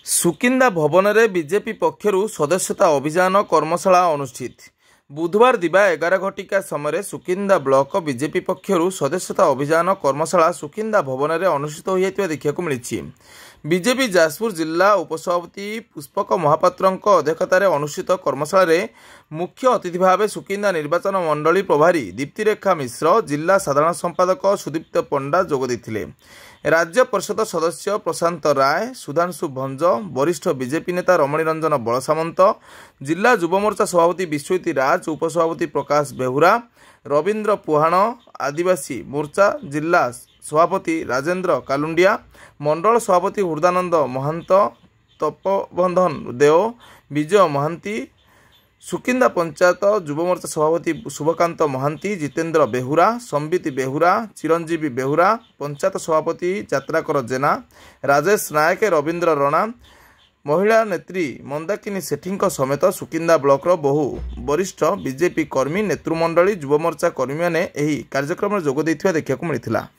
सुकिंदा भवन में बीजेपी पक्षर सदस्यता अभियान कर्मशाला अनुष्ठित। बुधवार दिबा 11 घटिका समय सुकिंदा ब्लॉक बीजेपी पक्षर सदस्यता अभियान कर्मशाला सुकिंदा भवन में अनुष्ठित होता देखा मिली। बीजेपी जाजपुर जिला उपसभापति पुष्पक महापात्र अध्यक्षतार अनुष्ठित कर्मशाला मुख्य अतिथि भाव सुकिंदा निर्वाचन मंडली प्रभारी दीप्तिरेखा मिश्र, जिला साधारण संपादक सुदीप्त पंडा जोग देथिले। राज्य परिषद सदस्य प्रशांत राय, सुधांशु भंज, वरिष्ठ बीजेपी नेता रमणी रंजन बलसामंत, जिला युवमोर्चा सभापति विश्वजित राज, उपसभापति प्रकाश बेहुरा, रवींद्र पुहाण, आदिवासी मोर्चा जिला सभापति राजेंद्र कालुंडिया, मंडल सभापति हृदानंद महंत, तपबंधन देव, विजय महांती, सुकिंदा पंचायत युवमोर्चा सभापति शुभकांत महांती, जितेंद्र बेहुरा, संबित बेहुरा, चिरंजीवी बेहुरा, पंचायत सभापति जात्राकर जेना, राजेश नायक, रवींद्र रणा, महिला नेत्री मंदाकिनी सेठी समेत सुकिंदा ब्लॉक बहु वरिष्ठ बीजेपी कर्मी नेतृमंडली युवमोर्चा कर्मी मैंने कार्यक्रम में जोग देखा मिलता।